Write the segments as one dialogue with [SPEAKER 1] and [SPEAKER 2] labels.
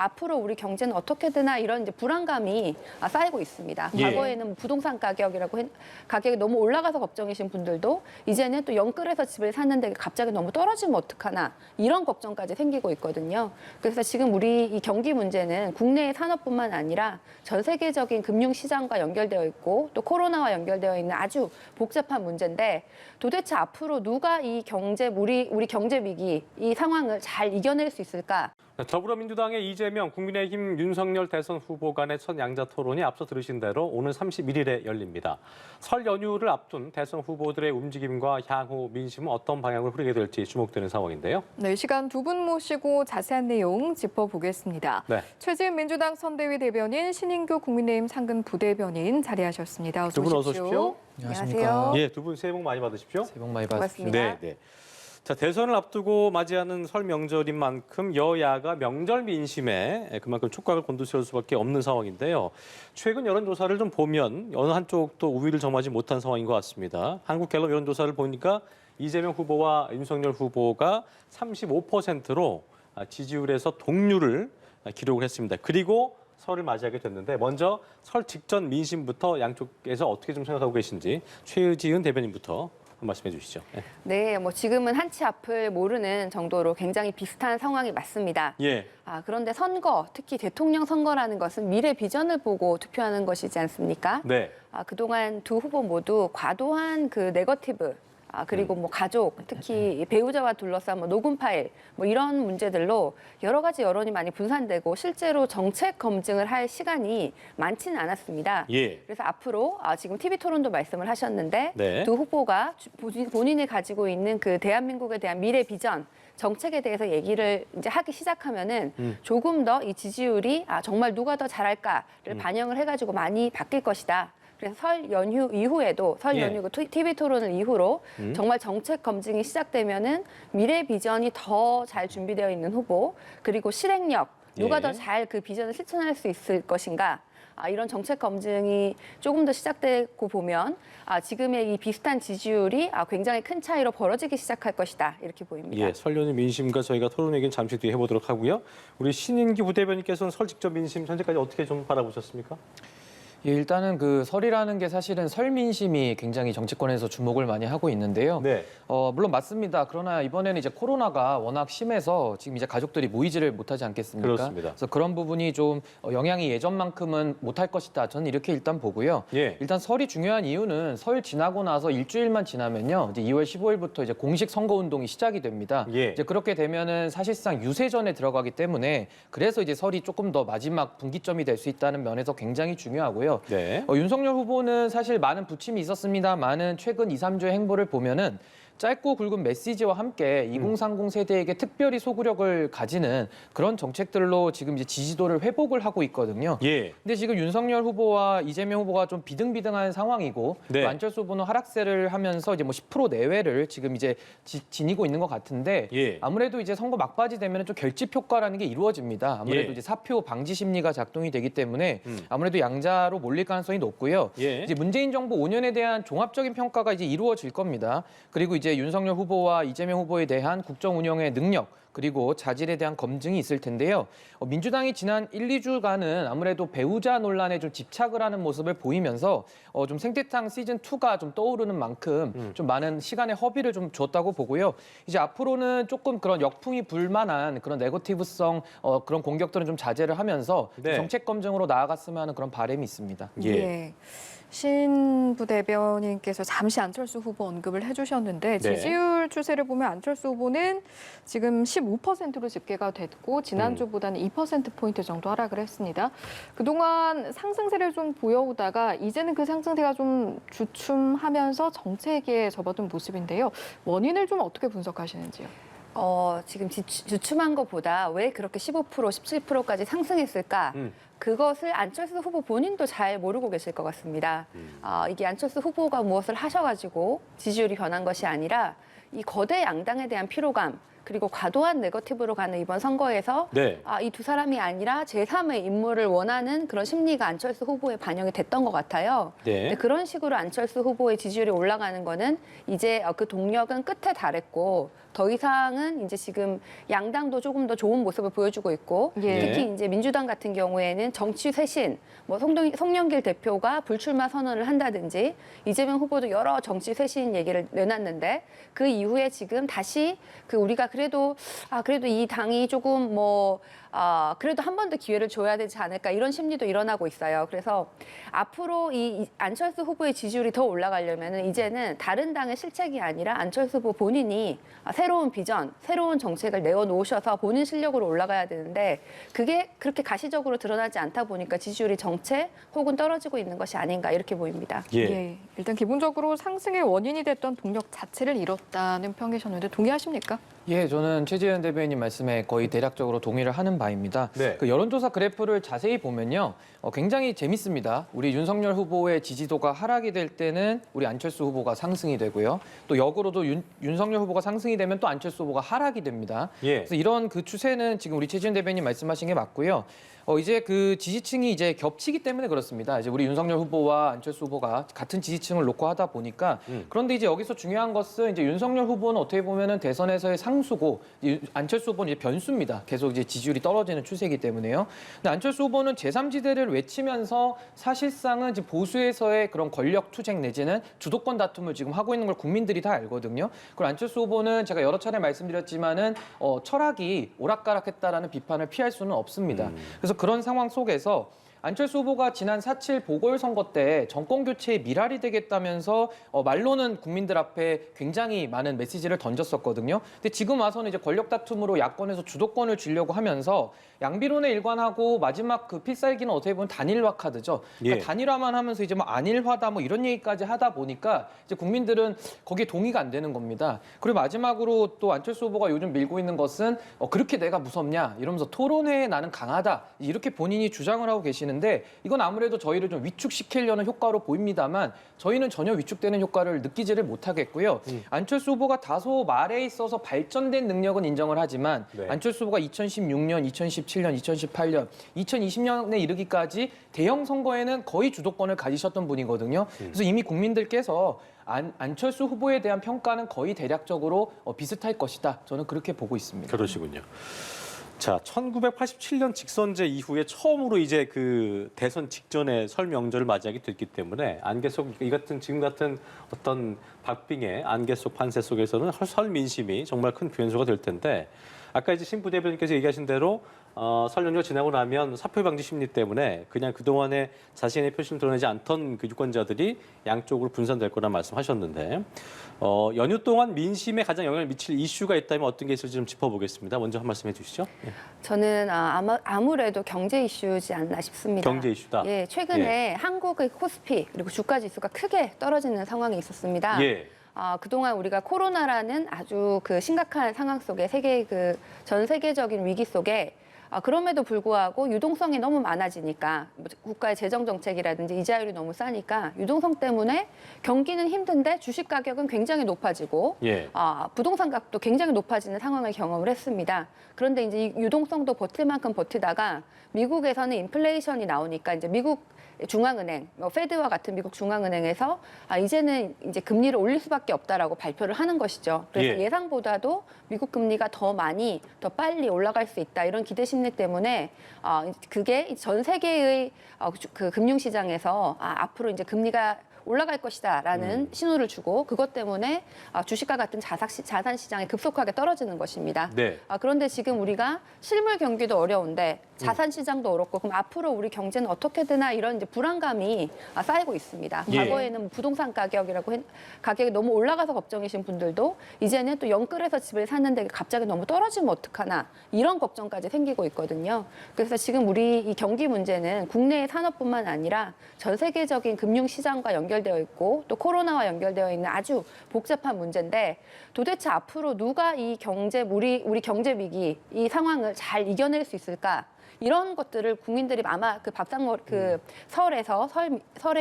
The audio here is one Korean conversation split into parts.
[SPEAKER 1] 앞으로 우리 경제는 어떻게 되나 이런 이제 불안감이 쌓이고 있습니다.
[SPEAKER 2] 예.
[SPEAKER 1] 과거에는 부동산 가격이 너무 올라가서 걱정이신 분들도 이제는 또 영끌에서 집을 샀는데 갑자기 너무 떨어지면 어떡하나 이런 걱정까지 생기고 있거든요. 그래서 지금 우리 이 경기 문제는 국내의 산업뿐만 아니라 전 세계적인 금융시장과 연결되어 있고 또 코로나와 연결되어 있는 아주 복잡한 문제인데 도대체 앞으로 누가 이 우리 경제 위기 이 상황을 잘 이겨낼 수 있을까?
[SPEAKER 2] 더불어민주당의 이재명, 국민의힘 윤석열 대선 후보 간의 첫 양자 토론이 앞서 들으신 대로 오늘 31일에 열립니다. 설 연휴를 앞둔 대선 후보들의 움직임과 향후 민심은 어떤 방향으로 흐르게 될지 주목되는 상황인데요.
[SPEAKER 3] 네, 이 시간 두 분 모시고 자세한 내용 짚어보겠습니다.
[SPEAKER 2] 네.
[SPEAKER 3] 최지은 민주당 선대위 대변인, 신인규 국민의힘 상근 부대변인 자리하셨습니다. 어서
[SPEAKER 2] 두 분 어서 오십시오.
[SPEAKER 3] 안녕하세요.
[SPEAKER 2] 예, 두 분 새해 복 많이 받으십시오.
[SPEAKER 4] 새해 복 많이 받으십시오.
[SPEAKER 1] 고맙습니다.
[SPEAKER 2] 네. 자, 대선을 앞두고 맞이하는 설 명절인 만큼 여야가 명절 민심에 그만큼 촉각을 곤두세울 수밖에 없는 상황인데요. 최근 여론조사를 좀 보면 어느 한쪽도 우위를 점하지 못한 상황인 것 같습니다. 한국갤럽 여론조사를 보니까 이재명 후보와 윤석열 후보가 35%로 지지율에서 동률을 기록을 했습니다. 그리고 설을 맞이하게 됐는데 먼저 설 직전 민심부터 양쪽에서 어떻게 좀 생각하고 계신지 최지은 대변인부터 말씀해 주시죠.
[SPEAKER 1] 네, 뭐 지금은 한치 앞을 모르는 정도로 굉장히 비슷한 상황이 맞습니다.
[SPEAKER 2] 예.
[SPEAKER 1] 그런데 선거, 특히 대통령 선거라는 것은 미래 비전을 보고 투표하는 것이지 않습니까?
[SPEAKER 2] 네.
[SPEAKER 1] 그동안 두 후보 모두 과도한 그 네거티브, 그리고 뭐 가족, 특히 배우자와 둘러싼 뭐 녹음 파일, 뭐 이런 문제들로 여러 가지 여론이 많이 분산되고 실제로 정책 검증을 할 시간이 많지는 않았습니다.
[SPEAKER 2] 예.
[SPEAKER 1] 그래서 앞으로 지금 TV 토론도 말씀을 하셨는데
[SPEAKER 2] 네.
[SPEAKER 1] 두 후보가 본인이 가지고 있는 그 대한민국에 대한 미래 비전, 정책에 대해서 얘기를 이제 하기 시작하면은 조금 더 이 지지율이 정말 누가 더 잘할까를 반영을 해가지고 많이 바뀔 것이다. 그래서 설 연휴 이후에도 설
[SPEAKER 2] 예.
[SPEAKER 1] 연휴 TV 토론을 이후로 정말 정책 검증이 시작되면은 미래 비전이 더 잘 준비되어 있는 후보 그리고 실행력 누가
[SPEAKER 2] 예.
[SPEAKER 1] 더 잘 그 비전을 실천할 수 있을 것인가 이런 정책 검증이 조금 더 시작되고 보면 지금의 이 비슷한 지지율이 굉장히 큰 차이로 벌어지기 시작할 것이다 이렇게 보입니다.
[SPEAKER 2] 예, 설 연휴 민심과 저희가 토론 얘기는 잠시 뒤에 해보도록 하고요. 우리 신인기 부대변인께서는 설 직전 민심 현재까지 어떻게 좀 바라보셨습니까?
[SPEAKER 4] 예, 일단은 그 설이라는 게 사실은 설 민심이 굉장히 정치권에서 주목을 많이 하고 있는데요.
[SPEAKER 2] 네.
[SPEAKER 4] 물론 맞습니다. 그러나 이번에는 이제 코로나가 워낙 심해서 지금 이제 가족들이 모이지를 못하지 않겠습니까?
[SPEAKER 2] 그렇습니다.
[SPEAKER 4] 그래서 그런 부분이 좀 영향이 예전만큼은 못할 것이다. 저는 이렇게 일단 보고요.
[SPEAKER 2] 예.
[SPEAKER 4] 일단 설이 중요한 이유는 설 지나고 나서 일주일만 지나면요. 이제 2월 15일부터 이제 공식 선거 운동이 시작이 됩니다.
[SPEAKER 2] 예.
[SPEAKER 4] 이제 그렇게 되면은 사실상 유세전에 들어가기 때문에 그래서 이제 설이 조금 더 마지막 분기점이 될 수 있다는 면에서 굉장히 중요하고요.
[SPEAKER 2] 네.
[SPEAKER 4] 윤석열 후보는 사실 많은 부침이 있었습니다만은 최근 2, 3주의 행보를 보면은 짧고 굵은 메시지와 함께 2030 세대에게 특별히 소구력을 가지는 그런 정책들로 지금 이제 지지도를 회복을 하고 있거든요.
[SPEAKER 2] 예.
[SPEAKER 4] 근데 지금 윤석열 후보와 이재명 후보가 좀 비등비등한 상황이고
[SPEAKER 2] 네.
[SPEAKER 4] 또 안철수 후보는 하락세를 하면서 이제 뭐 10% 내외를 지금 이제 지니고 있는 것 같은데
[SPEAKER 2] 예.
[SPEAKER 4] 아무래도 이제 선거 막바지 되면 좀 결집 효과라는 게 이루어집니다. 아무래도
[SPEAKER 2] 예.
[SPEAKER 4] 이제 사표 방지 심리가 작동이 되기 때문에 아무래도 양자로 몰릴 가능성이 높고요.
[SPEAKER 2] 예.
[SPEAKER 4] 이제 문재인 정부 5년에 대한 종합적인 평가가 이제 이루어질 겁니다. 그리고 이제 윤석열 후보와 이재명 후보에 대한 국정 운영의 능력 그리고 자질에 대한 검증이 있을 텐데요. 민주당이 지난 1, 2주간은 아무래도 배우자 논란에 좀 집착을 하는 모습을 보이면서 좀 생태탕 시즌2가 좀 떠오르는 만큼 좀 많은 시간의 허비를 좀 줬다고 보고요. 이제 앞으로는 조금 그런 역풍이 불만한 그런 네거티브성 그런 공격들은 좀 자제를 하면서
[SPEAKER 2] 네.
[SPEAKER 4] 정책 검증으로 나아갔으면 하는 그런 바람이 있습니다.
[SPEAKER 2] 예.
[SPEAKER 3] 신 부대변인께서 잠시 안철수 후보 언급을 해주셨는데
[SPEAKER 2] 네.
[SPEAKER 3] 지지율 추세를 보면 안철수 후보는 지금 15%로 집계가 됐고 지난주보다는 2%포인트 정도 하락을 했습니다. 그동안 상승세를 좀 보여오다가 이제는 그 상승세가 좀 주춤하면서 정체기에 접어든 모습인데요. 원인을 좀 어떻게 분석하시는지요?
[SPEAKER 1] 지금 주춤한 것보다 왜 그렇게 15%, 17%까지 상승했을까? 그것을 안철수 후보 본인도 잘 모르고 계실 것 같습니다. 이게 안철수 후보가 무엇을 하셔가지고 지지율이 변한 것이 아니라 이 거대 양당에 대한 피로감, 그리고 과도한 네거티브로 가는 이번 선거에서
[SPEAKER 2] 네.
[SPEAKER 1] 이 두 사람이 아니라 제3의 인물을 원하는 그런 심리가 안철수 후보에 반영이 됐던 것 같아요.
[SPEAKER 2] 네.
[SPEAKER 1] 근데 그런 식으로 안철수 후보의 지지율이 올라가는 거는 이제 그 동력은 끝에 달했고 더 이상은 이제 지금 양당도 조금 더 좋은 모습을 보여주고 있고
[SPEAKER 3] 예.
[SPEAKER 1] 특히 이제 민주당 같은 경우에는 정치 쇄신, 뭐 송영길 대표가 불출마 선언을 한다든지 이재명 후보도 여러 정치 쇄신 얘기를 내놨는데 그 이후에 지금 다시 그 우리가 그래도 이 당이 조금 그래도 한 번 더 기회를 줘야 되지 않을까 이런 심리도 일어나고 있어요. 그래서 앞으로 이 안철수 후보의 지지율이 더 올라가려면 이제는 다른 당의 실책이 아니라 안철수 후보 본인이 새로운 비전, 새로운 정책을 내어놓으셔서 본인 실력으로 올라가야 되는데 그게 그렇게 가시적으로 드러나지 않다 보니까 지지율이 정체 혹은 떨어지고 있는 것이 아닌가 이렇게 보입니다.
[SPEAKER 2] 예.
[SPEAKER 3] 예. 일단 기본적으로 상승의 원인이 됐던 동력 자체를 잃었다는 평이셨는데 동의하십니까?
[SPEAKER 4] 예, 저는 최재현 대변인 말씀에 거의 대략적으로 동의를 하는 바입니다.
[SPEAKER 2] 네.
[SPEAKER 4] 그 여론조사 그래프를 자세히 보면요, 굉장히 재밌습니다. 우리 윤석열 후보의 지지도가 하락이 될 때는 우리 안철수 후보가 상승이 되고요. 또 역으로도 윤석열 후보가 상승이 되면 또 안철수 후보가 하락이 됩니다.
[SPEAKER 2] 예.
[SPEAKER 4] 그래서 이런 그 추세는 지금 우리 최재현 대변인 말씀하신 게 맞고요. 이제 그 지지층이 이제 겹치기 때문에 그렇습니다. 이제 우리 윤석열 후보와 안철수 후보가 같은 지지층을 놓고 하다 보니까 그런데 이제 여기서 중요한 것은 이제 윤석열 후보는 어떻게 보면은 대선에서의 상수고 안철수 후보는 이제 변수입니다. 계속 이제 지지율이 떨어지는 추세이기 때문에요. 근데 안철수 후보는 제3지대를 외치면서 사실상은 이제 보수에서의 그런 권력 투쟁 내지는 주도권 다툼을 지금 하고 있는 걸 국민들이 다 알거든요. 그리고 안철수 후보는 제가 여러 차례 말씀드렸지만은 철학이 오락가락했다라는 비판을 피할 수는 없습니다. 그래서 그런 상황 속에서 안철수 후보가 지난 4.7 보궐선거 때 정권 교체의 미랄이 되겠다면서 말로는 국민들 앞에 굉장히 많은 메시지를 던졌었거든요. 근데 지금 와서는 이제 권력 다툼으로 야권에서 주도권을 쥐려고 하면서 양비론에 일관하고 마지막 그 필살기는 어떻게 보면 단일화 카드죠. 그러니까
[SPEAKER 2] 예.
[SPEAKER 4] 단일화만 하면서 이제 뭐 안일화다 뭐 이런 얘기까지 하다 보니까 이제 국민들은 거기에 동의가 안 되는 겁니다. 그리고 마지막으로 또 안철수 후보가 요즘 밀고 있는 것은 그렇게 내가 무섭냐 이러면서 토론회에 나는 강하다 이렇게 본인이 주장을 하고 계시는데 이건 아무래도 저희를 좀 위축시키려는 효과로 보입니다만 저희는 전혀 위축되는 효과를 느끼지를 못하겠고요. 안철수 후보가 다소 말에 있어서 발전된 능력은 인정을 하지만
[SPEAKER 2] 네.
[SPEAKER 4] 안철수 후보가 2016년, 2017년, 2018년, 2020년에 이르기까지 대형 선거에는 거의 주도권을 가지셨던 분이거든요. 그래서 이미 국민들께서 안철수 후보에 대한 평가는 거의 대략적으로 비슷할 것이다. 저는 그렇게 보고 있습니다.
[SPEAKER 2] 그러시군요. 자, 1987년 직선제 이후에 처음으로 이제 그 대선 직전에 설 명절을 맞이하게 됐기 때문에 안개 속 지금 같은 어떤 박빙의 안개 속 판세 속에서는 설 민심이 정말 큰 변수가 될 텐데 아까 이제 신 부대변인께서 얘기하신 대로 설 연휴가 지나고 나면 사표 방지 심리 때문에 그냥 그동안에 자신의 표심을 드러내지 않던 그 유권자들이 양쪽으로 분산될 거란 말씀하셨는데 연휴 동안 민심에 가장 영향을 미칠 이슈가 있다면 어떤 게 있을지 좀 짚어보겠습니다. 먼저 한 말씀 해주시죠. 예.
[SPEAKER 1] 저는 아무래도 경제 이슈지 않나 싶습니다.
[SPEAKER 2] 경제 이슈다.
[SPEAKER 1] 예, 최근에 한국의 코스피 그리고 주가 지수가 크게 떨어지는 상황이 있었습니다.
[SPEAKER 2] 예.
[SPEAKER 1] 그동안 우리가 코로나라는 아주 그 심각한 상황 속에 전 세계적인 위기 속에 그럼에도 불구하고 유동성이 너무 많아지니까 국가의 재정 정책이라든지 이자율이 너무 싸니까 유동성 때문에 경기는 힘든데 주식 가격은 굉장히 높아지고
[SPEAKER 2] 예.
[SPEAKER 1] 부동산 값도 굉장히 높아지는 상황을 경험을 했습니다. 그런데 이제 이 유동성도 버틸 만큼 버티다가 미국에서는 인플레이션이 나오니까 이제 미국 중앙은행, 페드와 같은 미국 중앙은행에서 이제는 이제 금리를 올릴 수밖에 없다라고 발표를 하는 것이죠. 그래서
[SPEAKER 2] 예.
[SPEAKER 1] 예상보다도 미국 금리가 더 빨리 올라갈 수 있다 이런 기대 심리 때문에 그게 전 세계의 그 금융시장에서 앞으로 이제 금리가 올라갈 것이다라는 신호를 주고 그것 때문에 주식과 같은 자산 시장이 급속하게 떨어지는 것입니다.
[SPEAKER 2] 네.
[SPEAKER 1] 그런데 지금 우리가 실물 경기도 어려운데 자산 시장도 어렵고 그럼 앞으로 우리 경제는 어떻게 되나 이런 이제 불안감이 쌓이고 있습니다.
[SPEAKER 2] 예.
[SPEAKER 1] 과거에는 부동산 가격이 너무 올라가서 걱정이신 분들도 이제는 또 영끌에서 집을 샀는데 갑자기 너무 떨어지면 어떡하나 이런 걱정까지 생기고 있거든요. 그래서 지금 우리 이 경기 문제는 국내의 산업뿐만 아니라 전 세계적인 금융 시장과 연결되어 있고 또 코로나와 연결되어 있는 아주 복잡한 문제인데 도대체 앞으로 누가 이 우리 경제 위기 이 상황을 잘 이겨낼 수 있을까? 이런 것들을 국민들이 아마 그 밥상머리 그 설에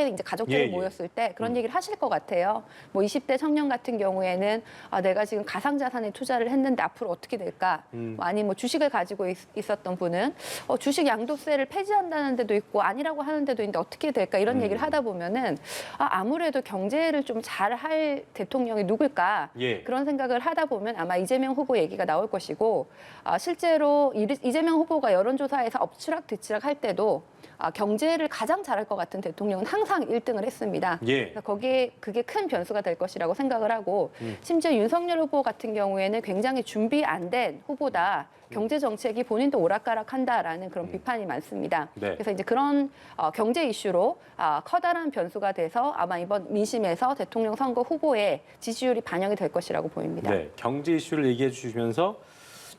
[SPEAKER 1] 이제 가족들이
[SPEAKER 2] 예, 예.
[SPEAKER 1] 모였을 때 그런 얘기를 하실 것 같아요. 뭐 20대 청년 같은 경우에는 내가 지금 가상자산에 투자를 했는데 앞으로 어떻게 될까? 뭐 아니 뭐 주식을 가지고 있었던 분은 주식 양도세를 폐지한다는 데도 있고 아니라고 하는 데도 있는데 어떻게 될까? 이런 얘기를 하다 보면은 아무래도 경제를 좀 잘할 대통령이 누굴까?
[SPEAKER 2] 예.
[SPEAKER 1] 그런 생각을 하다 보면 아마 이재명 후보 얘기가 나올 것이고 실제로 이재명 후보가 여론조사에서 엎치락뒤치락 할 때도 경제를 가장 잘할 것 같은 대통령은 항상 1등을 했습니다.
[SPEAKER 2] 예.
[SPEAKER 1] 그래서 거기에 그게 큰 변수가 될 것이라고 생각을 하고 심지어 윤석열 후보 같은 경우에는 굉장히 준비 안 된 후보다. 경제 정책이 본인도 오락가락한다라는 그런 비판이 많습니다.
[SPEAKER 2] 네.
[SPEAKER 1] 그래서 이제 그런 경제 이슈로 커다란 변수가 돼서 아마 이번 민심에서 대통령 선거 후보의 지지율이 반영이 될 것이라고 보입니다.
[SPEAKER 2] 네, 경제 이슈를 얘기해 주시면서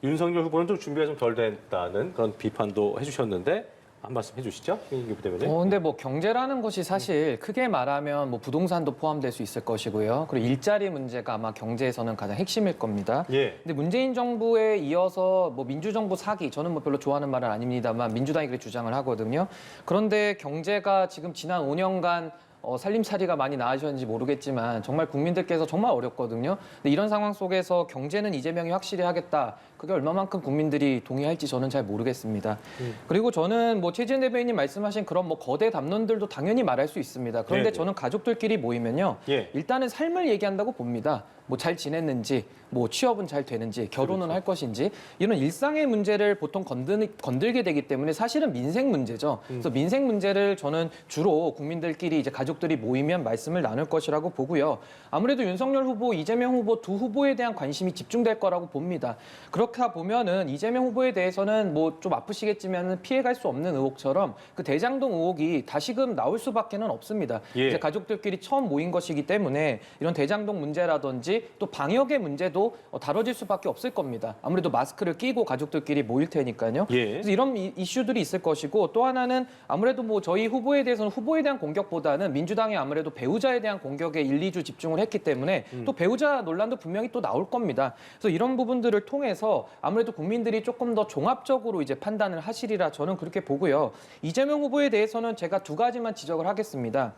[SPEAKER 2] 윤석열 후보는 좀 준비가 좀 덜 됐다는 그런 비판도 해주셨는데 한 말씀 해주시죠, 김인기 부대변인.
[SPEAKER 4] 근데 뭐 경제라는 것이 사실 크게 말하면 뭐 부동산도 포함될 수 있을 것이고요. 그리고 일자리 문제가 아마 경제에서는 가장 핵심일 겁니다.
[SPEAKER 2] 예.
[SPEAKER 4] 근데 문재인 정부에 이어서 뭐 민주정부 사기, 저는 뭐 별로 좋아하는 말은 아닙니다만 민주당이 그렇게 주장을 하거든요. 그런데 경제가 지금 지난 5년간 살림살이가 많이 나아졌는지 모르겠지만 정말 국민들께서 정말 어렵거든요. 근데 이런 상황 속에서 경제는 이재명이 확실히 하겠다. 그게 얼마만큼 국민들이 동의할지 저는 잘 모르겠습니다. 그리고 저는 뭐 최지은 대변인님 말씀하신 그런 뭐 거대 담론들도 당연히 말할 수 있습니다. 그런데
[SPEAKER 2] 네네.
[SPEAKER 4] 저는 가족들끼리 모이면요.
[SPEAKER 2] 예.
[SPEAKER 4] 일단은 삶을 얘기한다고 봅니다. 뭐 잘 지냈는지, 뭐 취업은 잘 되는지, 결혼은
[SPEAKER 2] 그렇죠.
[SPEAKER 4] 할 것인지 이런 일상의 문제를 보통 건들게 되기 때문에 사실은 민생 문제죠. 그래서 민생 문제를 저는 주로 국민들끼리 이제 가족들이 모이면 말씀을 나눌 것이라고 보고요. 아무래도 윤석열 후보, 이재명 후보 두 후보에 대한 관심이 집중될 거라고 봅니다. 그렇다 보면은 이재명 후보에 대해서는 뭐 좀 아프시겠지만 피해갈 수 없는 의혹처럼 그 대장동 의혹이 다시금 나올 수밖에는 없습니다.
[SPEAKER 2] 예.
[SPEAKER 4] 이제 가족들끼리 처음 모인 것이기 때문에 이런 대장동 문제라든지 또 방역의 문제도 다뤄질 수밖에 없을 겁니다. 아무래도 마스크를 끼고 가족들끼리 모일 테니까요.
[SPEAKER 2] 예.
[SPEAKER 4] 그래서 이런 이슈들이 있을 것이고 또 하나는 아무래도 뭐 저희 후보에 대해서는 후보에 대한 공격보다는 민주당이 아무래도 배우자에 대한 공격에 1, 2주 집중을 했기 때문에 또 배우자 논란도 분명히 또 나올 겁니다. 그래서 이런 부분들을 통해서 아무래도 국민들이 조금 더 종합적으로 이제 판단을 하시리라 저는 그렇게 보고요. 이재명 후보에 대해서는 제가 두 가지만 지적을 하겠습니다.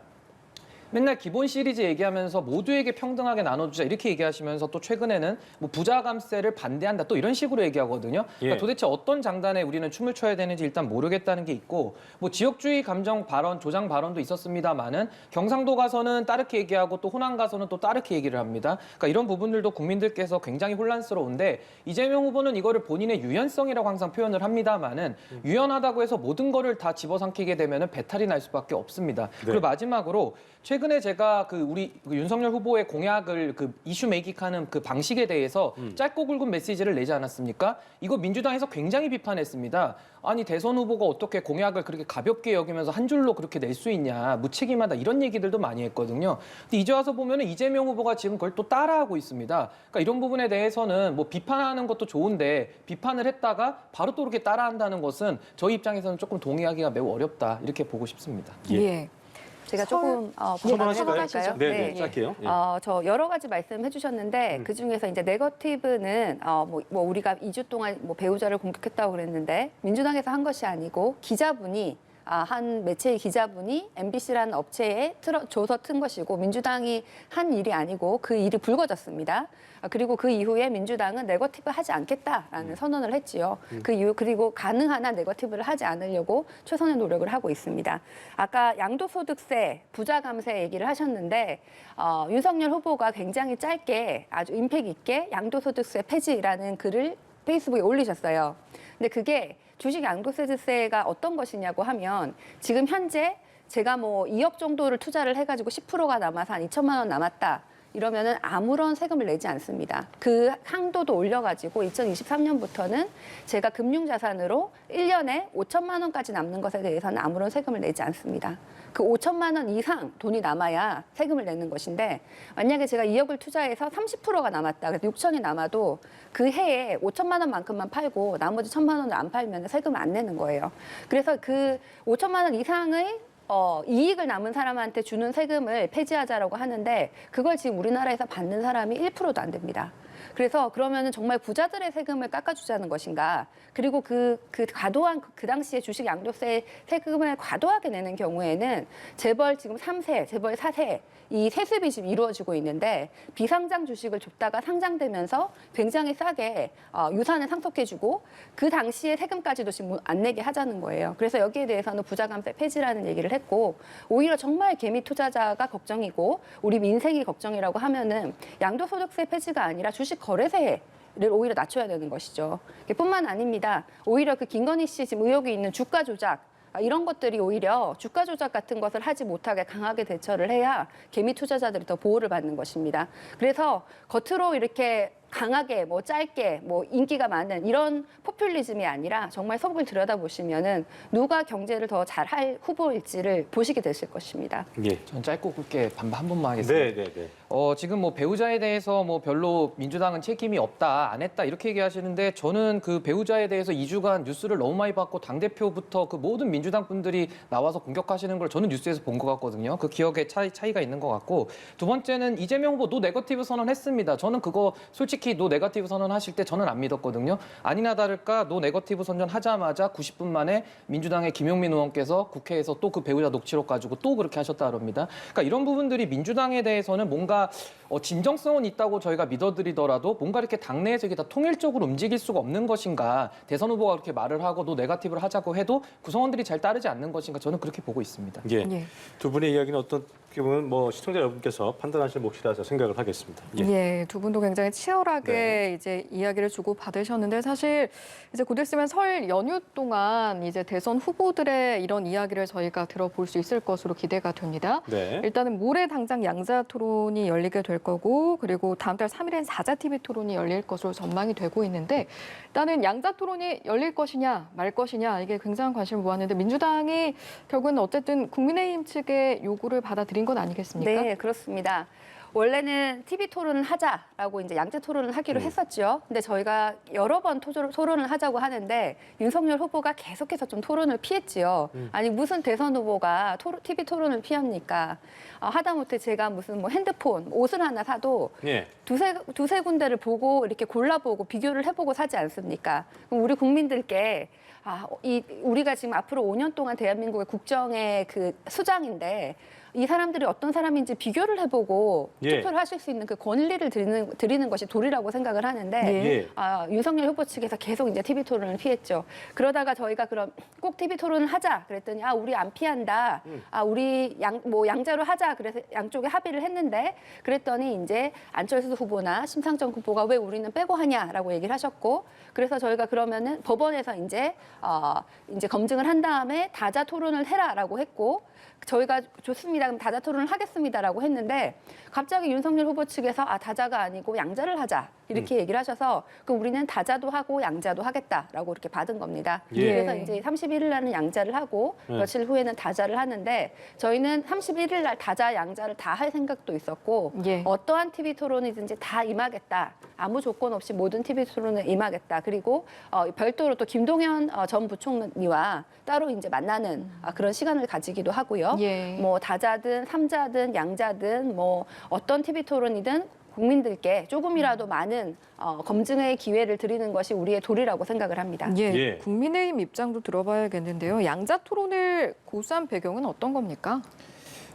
[SPEAKER 4] 맨날 기본 시리즈 얘기하면서 모두에게 평등하게 나눠주자 이렇게 얘기하시면서 또 최근에는 뭐 부자 감세를 반대한다 또 이런 식으로 얘기하거든요. 그러니까
[SPEAKER 2] 예.
[SPEAKER 4] 도대체 어떤 장단에 우리는 춤을 춰야 되는지 일단 모르겠다는 게 있고 뭐 지역주의 감정 발언, 조장 발언도 있었습니다만은 경상도 가서는 따르게 얘기하고 또 호남 가서는 또 따르게 얘기를 합니다. 그러니까 이런 부분들도 국민들께서 굉장히 혼란스러운데 이재명 후보는 이거를 본인의 유연성이라고 항상 표현을 합니다만은 유연하다고 해서 모든 거를 다 집어삼키게 되면은 배탈이 날 수밖에 없습니다. 그리고 마지막으로 최근에 제가 우리 윤석열 후보의 공약을 이슈 메이킹하는 그 방식에 대해서 짧고 굵은 메시지를 내지 않았습니까? 이거 민주당에서 굉장히 비판했습니다. 아니 대선 후보가 어떻게 공약을 그렇게 가볍게 여기면서 한 줄로 그렇게 낼 수 있냐, 무책임하다 이런 얘기들도 많이 했거든요. 근데 이제 와서 보면은 이재명 후보가 지금 그걸 또 따라하고 있습니다. 그러니까 이런 부분에 대해서는 뭐 비판하는 것도 좋은데 비판을 했다가 바로 또 이렇게 따라한다는 것은 저희 입장에서는 조금 동의하기가 매우 어렵다 이렇게 보고 싶습니다.
[SPEAKER 3] 예.
[SPEAKER 1] 제가 조금
[SPEAKER 2] 선언하실까요?
[SPEAKER 1] 해볼까요?
[SPEAKER 2] 네, 짧게요. 예.
[SPEAKER 1] 저 여러 가지 말씀해 주셨는데 그 중에서 이제 네거티브는 뭐 우리가 2주 동안 뭐 배우자를 공격했다고 그랬는데 민주당에서 한 것이 아니고 기자분이 한 매체의 기자분이 MBC라는 업체에 줘서 튼 것이고 민주당이 한 일이 아니고 그 일이 불거졌습니다. 그리고 그 이후에 민주당은 네거티브 하지 않겠다라는 선언을 했지요. 그 이후 그리고 가능한 한 네거티브를 하지 않으려고 최선의 노력을 하고 있습니다. 아까 양도소득세, 부자 감세 얘기를 하셨는데 윤석열 후보가 굉장히 짧게 아주 임팩 있게 양도소득세 폐지라는 글을 페이스북에 올리셨어요. 근데 그게 주식 양도세가 어떤 것이냐고 하면 지금 현재 제가 뭐 2억 정도를 투자를 해가지고 10%가 남아서 한 2천만 원 남았다. 이러면은 아무런 세금을 내지 않습니다. 그 항도도 올려가지고 2023년부터는 제가 금융자산으로 1년에 5천만 원까지 남는 것에 대해서는 아무런 세금을 내지 않습니다. 그 5천만 원 이상 돈이 남아야 세금을 내는 것인데 만약에 제가 2억을 투자해서 30%가 남았다. 그래서 6천이 남아도 그 해에 5천만 원만큼만 팔고 나머지 1천만 원을 안 팔면 세금을 안 내는 거예요. 그래서 그 5천만 원 이상의 이익을 남은 사람한테 주는 세금을 폐지하자라고 하는데 그걸 지금 우리나라에서 받는 사람이 1%도 안 됩니다. 그래서 그러면은 정말 부자들의 세금을 깎아주자는 것인가? 그리고 그 과도한 그 당시에 주식 양도세 세금을 과도하게 내는 경우에는 재벌 지금 3세, 재벌 4세 이 세습이 지금 이루어지고 있는데 비상장 주식을 줬다가 상장되면서 굉장히 싸게 유산을 상속해주고 그 당시에 세금까지도 지금 안 내게 하자는 거예요. 그래서 여기에 대해서는 부자감세 폐지라는 얘기를 했고 오히려 정말 개미 투자자가 걱정이고 우리 민생이 걱정이라고 하면은 양도소득세 폐지가 아니라 주식 거래세 를 오히려 낮춰야 되는 것이죠. 뿐만 아닙니다. 오히려 그 김건희 씨 지금 의혹이 있는 주가 조작 이런 것들이 오히려 주가 조작 같은 것을 하지 못하게 강하게 대처를 해야 개미 투자자들이 더 보호를 받는 것입니다. 그래서 겉으로 이렇게 강하게 뭐 짧게 뭐 인기가 많은 이런 포퓰리즘이 아니라 정말 속을 들여다보시면은 누가 경제를 더 잘할 후보일지를 보시게 되실 것입니다.
[SPEAKER 2] 예.
[SPEAKER 4] 전 짧고 굵게 반박 한 번만 하겠습니다.
[SPEAKER 2] 네.
[SPEAKER 4] 지금 뭐 배우자에 대해서 뭐 별로 민주당은 책임이 없다, 안 했다 이렇게 얘기하시는데 저는 그 배우자에 대해서 2주간 뉴스를 너무 많이 받고 당대표부터 그 모든 민주당 분들이 나와서 공격하시는 걸 저는 뉴스에서 본 것 같거든요. 그 기억에 차이가 있는 것 같고 두 번째는 이재명 후보 노 네거티브 선언했습니다. 저는 그거 솔직히 노 네거티브 선언하실 때 저는 안 믿었거든요. 아니나 다를까 노 네거티브 선언하자마자 90분 만에 민주당의 김용민 의원께서 국회에서 또 그 배우자 녹취록 가지고 또 그렇게 하셨다 그럽니다. 그러니까 이런 부분들이 민주당에 대해서는 뭔가 진정성은 있다고 저희가 믿어드리더라도 뭔가 이렇게 당내에서 이게 다 통일적으로 움직일 수가 없는 것인가, 대선 후보가 그렇게 말을 하고 노 네거티브를 하자고 해도 구성원들이 잘 따르지 않는 것인가, 저는 그렇게 보고 있습니다.
[SPEAKER 2] 예.
[SPEAKER 3] 예.
[SPEAKER 2] 두 분의 이야기는 어떻게 보면 뭐 시청자 여러분께서 판단하실 몫이라 생각을 하겠습니다.
[SPEAKER 3] 예, 두 분도 굉장히 치열하게
[SPEAKER 2] 네.
[SPEAKER 3] 이제 이야기를 주고 받으셨는데 사실 이제 곧 있으면 설 연휴 동안 이제 대선 후보들의 이런 이야기를 저희가 들어볼 수 있을 것으로 기대가 됩니다.
[SPEAKER 2] 네.
[SPEAKER 3] 일단은 모레 당장 양자 토론이 열리게 될 거고 그리고 다음 달 3일엔 4자 TV 토론이 열릴 것으로 전망이 되고 있는데 일단은 양자 토론이 열릴 것이냐 말 것이냐 이게 굉장한 관심을 모았는데 민주당이 결국은 어쨌든 국민의힘 측의 요구를 받아들인 건 아니겠습니까?
[SPEAKER 1] 네, 그렇습니다. 원래는 TV 토론을 하자라고 이제 양자 토론을 하기로 했었죠. 근데 저희가 여러 번 토론을 하자고 하는데 윤석열 후보가 계속해서 좀 토론을 피했지요. 아니 무슨 대선 후보가 TV 토론을 피합니까? 하다못해 제가 무슨 뭐 핸드폰, 옷을 하나 사도
[SPEAKER 2] 예.
[SPEAKER 1] 두세 군데를 보고 이렇게 골라보고 비교를 해보고 사지 않습니까? 그럼 우리 국민들께 우리가 지금 앞으로 5년 동안 대한민국의 국정의 그 수장인데 이 사람들이 어떤 사람인지 비교를 해보고
[SPEAKER 2] 예.
[SPEAKER 1] 투표를 하실 수 있는 그 권리를 드리는 것이 도리라고 생각을 하는데
[SPEAKER 2] 예.
[SPEAKER 1] 윤석열 후보 측에서 계속 이제 TV 토론을 피했죠. 그러다가 저희가 그럼 꼭 TV 토론을 하자 그랬더니 우리 안 피한다. 우리 양자로 하자. 그래서 양쪽에 합의를 했는데 그랬더니 이제 안철수 후보나 심상정 후보가 왜 우리는 빼고 하냐라고 얘기를 하셨고 그래서 저희가 그러면은 법원에서 이제 검증을 한 다음에 다자 토론을 해라라고 했고 저희가 좋습니다. 그럼 다자 토론을 하겠습니다라고 했는데 갑자기 윤석열 후보 측에서 다자가 아니고 양자를 하자 이렇게 얘기를 하셔서 그럼 우리는 다자도 하고 양자도 하겠다라고 이렇게 받은 겁니다.
[SPEAKER 2] 예.
[SPEAKER 1] 그래서 이제 31일 날은 양자를 하고 며칠 후에는 다자를 하는데 저희는 31일 날 다자 양자를 다 할 생각도 있었고
[SPEAKER 3] 예.
[SPEAKER 1] 어떠한 TV 토론이든지 다 임하겠다. 아무 조건 없이 모든 TV 토론에 임하겠다. 그리고 별도로 또 김동연 전 부총리와 따로 이제 만나는 그런 시간을 가지기도 하고요.
[SPEAKER 3] 예.
[SPEAKER 1] 뭐 다자든 삼자든 양자든 뭐 어떤 TV 토론이든 국민들께 조금이라도 많은 검증의 기회를 드리는 것이 우리의 도리라고 생각을 합니다.
[SPEAKER 3] 예.
[SPEAKER 2] 예.
[SPEAKER 3] 국민의힘 입장도 들어봐야겠는데요. 양자 토론을 고수한 배경은 어떤 겁니까?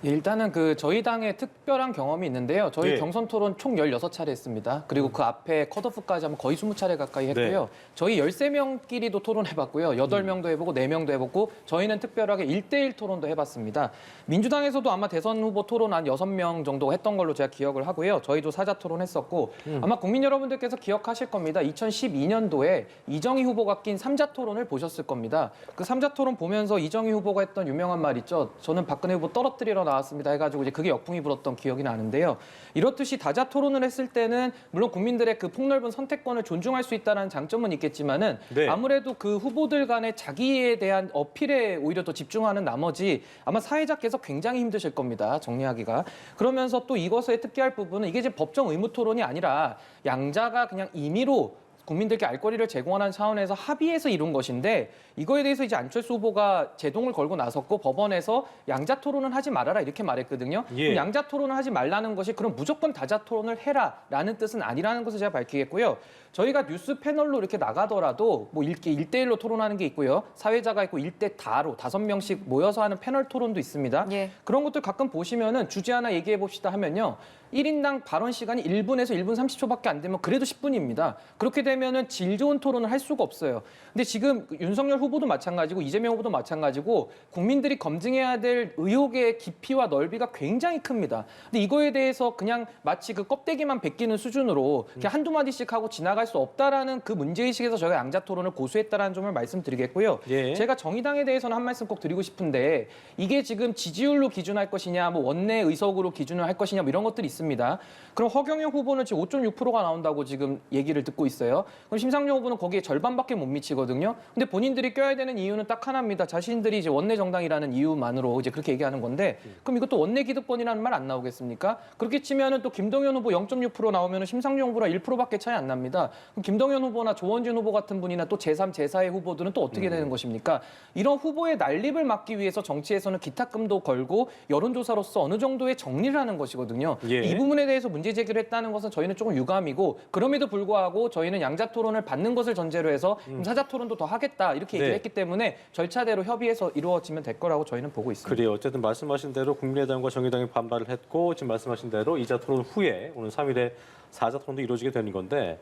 [SPEAKER 4] 일단은 저희 당에 특별한 경험이 있는데요. 저희
[SPEAKER 2] 네.
[SPEAKER 4] 경선 토론 총 16차례 했습니다. 그리고 그 앞에 컷오프까지 하면 거의 20차례 가까이 했고요.
[SPEAKER 2] 네.
[SPEAKER 4] 저희 13명끼리도 토론해봤고요. 8명도 해보고 4명도 해보고 저희는 특별하게 1대1 토론도 해봤습니다. 민주당에서도 아마 대선 후보 토론 한 6명 정도 했던 걸로 제가 기억을 하고요. 저희도 사자 토론했었고 아마 국민 여러분들께서 기억하실 겁니다. 2012년도에 이정희 후보가 낀 3자 토론을 보셨을 겁니다. 그 3자 토론 보면서 이정희 후보가 했던 유명한 말 있죠. 저는 박근혜 후보 떨어뜨리러 나왔습니다 해가지고 이제 그게 역풍이 불었던 기억이 나는데요. 이렇듯이 다자 토론을 했을 때는 물론 국민들의 그 폭넓은 선택권을 존중할 수 있다는 장점은 있겠지만은
[SPEAKER 2] 네.
[SPEAKER 4] 아무래도 그 후보들 간의 자기에 대한 어필에 오히려 더 집중하는 나머지 아마 사회자께서 굉장히 힘드실 겁니다. 정리하기가. 그러면서 또 이것에 특기할 부분은 이게 이제 법정 의무 토론이 아니라 양자가 그냥 임의로 국민들께 알 거리를 제공하는 차원에서 합의해서 이룬 것인데 이거에 대해서 이제 안철수 후보가 제동을 걸고 나섰고 법원에서 양자 토론은 하지 말아라 이렇게 말했거든요.
[SPEAKER 2] 예.
[SPEAKER 4] 그럼 양자 토론을 하지 말라는 것이 그럼 무조건 다자 토론을 해라라는 뜻은 아니라는 것을 제가 밝히겠고요. 저희가 뉴스 패널로 이렇게 나가더라도 뭐 1대1로 토론하는 게 있고요. 사회자가 있고 1대 다로 5명씩 모여서 하는 패널 토론도 있습니다.
[SPEAKER 3] 예.
[SPEAKER 4] 그런 것들 가끔 보시면은 주제 하나 얘기해 봅시다 하면요. 1인당 발언 시간이 1분에서 1분 30초밖에 안 되면 그래도 10분입니다. 그렇게 되면은 질 좋은 토론을 할 수가 없어요. 근데 지금 윤석열 후보도 마찬가지고 이재명 후보도 마찬가지고 국민들이 검증해야 될 의혹의 깊이와 넓이가 굉장히 큽니다. 근데 이거에 대해서 그냥 마치 그 껍데기만 벗기는 수준으로 그냥 한두 마디씩 하고 지나갈 수 없다라는 그 문제의식에서 저희가 양자 토론을 고수했다라는 점을 말씀드리겠고요.
[SPEAKER 2] 예.
[SPEAKER 4] 제가 정의당에 대해서는 한 말씀 꼭 드리고 싶은데 이게 지금 지지율로 기준할 것이냐, 뭐 원내 의석으로 기준을 할 것이냐, 뭐 이런 것들이 있습니다. 그럼 허경영 후보는 지금 5.6%가 나온다고 지금 얘기를 듣고 있어요. 그럼 심상정 후보는 거기에 절반밖에 못 미치거든요. 근데 본인들이 껴야 되는 이유는 딱 하나입니다. 자신들이 이제 원내 정당이라는 이유만으로 이제 그렇게 얘기하는 건데 그럼 이것도 원내 기득권이라는 말 안 나오겠습니까? 그렇게 치면은 또 김동연 후보 0.6% 나오면은 심상정 후보랑 1%밖에 차이 안 납니다. 그럼 김동연 후보나 조원진 후보 같은 분이나 또 제3, 제4의 후보들은 또 어떻게 되는 것입니까? 이런 후보의 난립을 막기 위해서 정치에서는 기타금도 걸고 여론조사로서 어느 정도의 정리를 하는 것이거든요.
[SPEAKER 2] 예.
[SPEAKER 4] 이 부분에 대해서 문제 제기를 했다는 것은 저희는 조금 유감이고 그럼에도 불구하고 저희는 양자 토론을 받는 것을 전제로 해서 사자 토론도 더 하겠다 이렇게 얘기를
[SPEAKER 2] 네.
[SPEAKER 4] 했기 때문에 절차대로 협의해서 이루어지면 될 거라고 저희는 보고 있습니다.
[SPEAKER 2] 그래요. 어쨌든 말씀하신 대로 국민의당과 정의당이 반발을 했고 지금 말씀하신 대로 2자 토론 후에 오늘 3일에 4자 토론도 이루어지게 되는 건데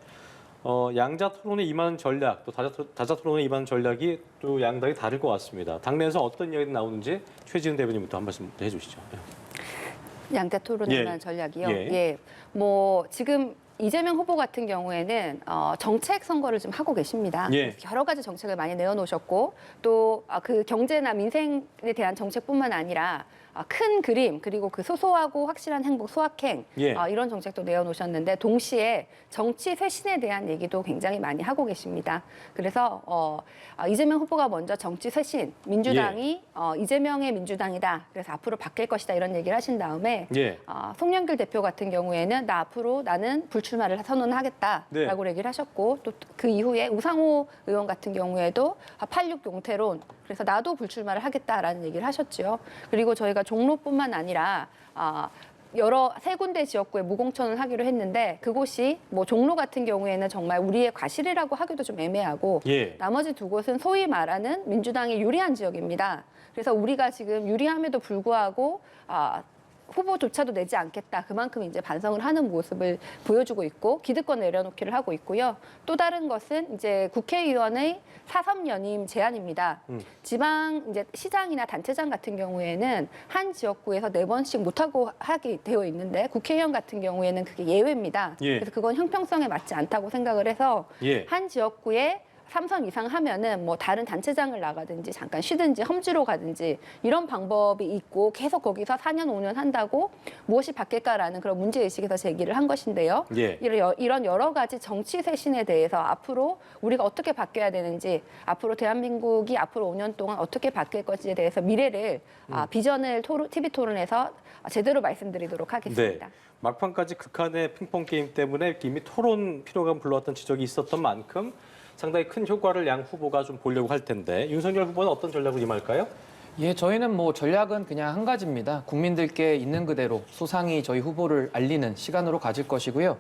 [SPEAKER 2] 양자 토론에 임하는 전략 또 다자 토론에 임하는 전략이 또 양당이 다를 것 같습니다. 당내에서 어떤 이야기가 나오는지 최지은 대변인부터 한 말씀 해주시죠.
[SPEAKER 1] 양자 토론에
[SPEAKER 2] 예.
[SPEAKER 1] 대한 전략이요.
[SPEAKER 2] 예.
[SPEAKER 1] 예. 뭐 지금 이재명 후보 같은 경우에는 정책 선거를 좀 하고 계십니다.
[SPEAKER 2] 예.
[SPEAKER 1] 여러 가지 정책을 많이 내어놓으셨고 또 그 경제나 민생에 대한 정책뿐만 아니라 큰 그림 그리고 그 소소하고 확실한 행복 소확행
[SPEAKER 2] 예.
[SPEAKER 1] 이런 정책도 내어놓으셨는데 동시에 정치 쇄신에 대한 얘기도 굉장히 많이 하고 계십니다. 그래서 이재명 후보가 먼저 정치 쇄신 민주당이 이재명의 민주당이다. 그래서 앞으로 바뀔 것이다 이런 얘기를 하신 다음에
[SPEAKER 2] 예.
[SPEAKER 1] 송영길 대표 같은 경우에는 나는 불출마를 선언하겠다라고
[SPEAKER 2] 네.
[SPEAKER 1] 얘기를 하셨고 또 그 이후에 우상호 의원 같은 경우에도 86 용태론 그래서 나도 불출마를 하겠다라는 얘기를 하셨죠. 그리고 저희가 종로뿐만 아니라 여러 세 군데 지역구에 무공천을 하기로 했는데 그곳이 뭐 종로 같은 경우에는 정말 우리의 과실이라고 하기도 좀 애매하고
[SPEAKER 2] 예.
[SPEAKER 1] 나머지 두 곳은 소위 말하는 민주당이 유리한 지역입니다. 그래서 우리가 지금 유리함에도 불구하고 후보조차도 내지 않겠다. 그만큼 이제 반성을 하는 모습을 보여주고 있고 기득권 내려놓기를 하고 있고요. 또 다른 것은 이제 국회의원의 4.3 연임 제한입니다. 지방 이제 시장이나 단체장 같은 경우에는 한 지역구에서 4번씩 못하고 하게 되어 있는데 국회의원 같은 경우에는 그게 예외입니다.
[SPEAKER 2] 예.
[SPEAKER 1] 그래서 그건 형평성에 맞지 않다고 생각을 해서
[SPEAKER 2] 예.
[SPEAKER 1] 한 지역구에 3선 이상 하면은 뭐 다른 단체장을 나가든지 잠깐 쉬든지 험지로 가든지 이런 방법이 있고 계속 거기서 4년, 5년 한다고 무엇이 바뀔까라는 그런 문제의식에서 제기를 한 것인데요.
[SPEAKER 2] 예.
[SPEAKER 1] 이런 여러 가지 정치 쇄신에 대해서 앞으로 우리가 어떻게 바뀌어야 되는지 앞으로 대한민국이 앞으로 5년 동안 어떻게 바뀔 것인지에 대해서 미래를 비전을 TV 토론에서 제대로 말씀드리도록 하겠습니다.
[SPEAKER 2] 네. 막판까지 극한의 핑퐁 게임 때문에 이미 토론 필요가 불러왔던 지적이 있었던 만큼 상당히 큰 효과를 양 후보가 좀 보려고 할 텐데 윤석열 후보는 어떤 전략을 임할까요?
[SPEAKER 4] 예, 저희는 뭐 전략은 그냥 한 가지입니다. 국민들께 있는 그대로 소상히 저희 후보를 알리는 시간으로 가질 것이고요.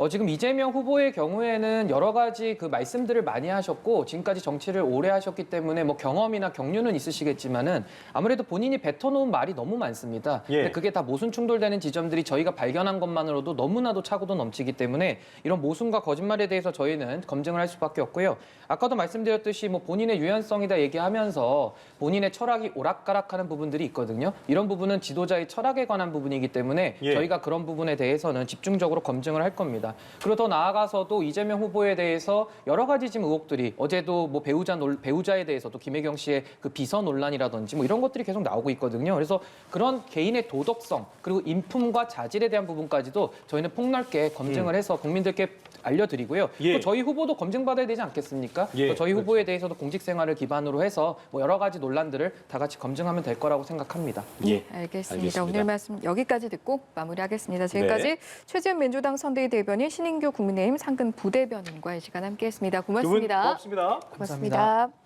[SPEAKER 4] 지금 이재명 후보의 경우에는 여러 가지 그 말씀들을 많이 하셨고 지금까지 정치를 오래 하셨기 때문에 뭐 경험이나 경륜은 있으시겠지만은 아무래도 본인이 뱉어놓은 말이 너무 많습니다.
[SPEAKER 2] 예.
[SPEAKER 4] 근데 그게 다 모순 충돌되는 지점들이 저희가 발견한 것만으로도 너무나도 차고도 넘치기 때문에 이런 모순과 거짓말에 대해서 저희는 검증을 할 수밖에 없고요. 아까도 말씀드렸듯이 뭐 본인의 유연성이다 얘기하면서 본인의 철학이 오락가락하는 부분들이 있거든요. 이런 부분은 지도자의 철학에 관한 부분이기 때문에
[SPEAKER 2] 예.
[SPEAKER 4] 저희가 그런 부분에 대해서는 집중적으로 검증을 할 겁니다. 그리고 더 나아가서도 이재명 후보에 대해서 여러 가지 지금 의혹들이 어제도 뭐 배우자에 대해서도 김혜경 씨의 그 비서 논란이라든지 뭐 이런 것들이 계속 나오고 있거든요. 그래서 그런 개인의 도덕성 그리고 인품과 자질에 대한 부분까지도 저희는 폭넓게 검증을 해서 국민들께 알려드리고요.
[SPEAKER 2] 예.
[SPEAKER 4] 또 저희 후보도 검증받아야 되지 않겠습니까?
[SPEAKER 2] 예,
[SPEAKER 4] 또 저희
[SPEAKER 2] 그렇죠.
[SPEAKER 4] 후보에 대해서도 공직 생활을 기반으로 해서 뭐 여러 가지 논란들을 다 같이 검증하면 될 거라고 생각합니다.
[SPEAKER 2] 예.
[SPEAKER 3] 알겠습니다. 오늘 말씀 여기까지 듣고 마무리하겠습니다. 지금까지
[SPEAKER 2] 네.
[SPEAKER 3] 최지은 민주당 선대위 대변인, 신인규 국민의힘 상근 부대변인과 이 시간 함께했습니다.
[SPEAKER 2] 두 분
[SPEAKER 3] 고맙습니다.
[SPEAKER 2] 고맙습니다.
[SPEAKER 1] 고맙습니다.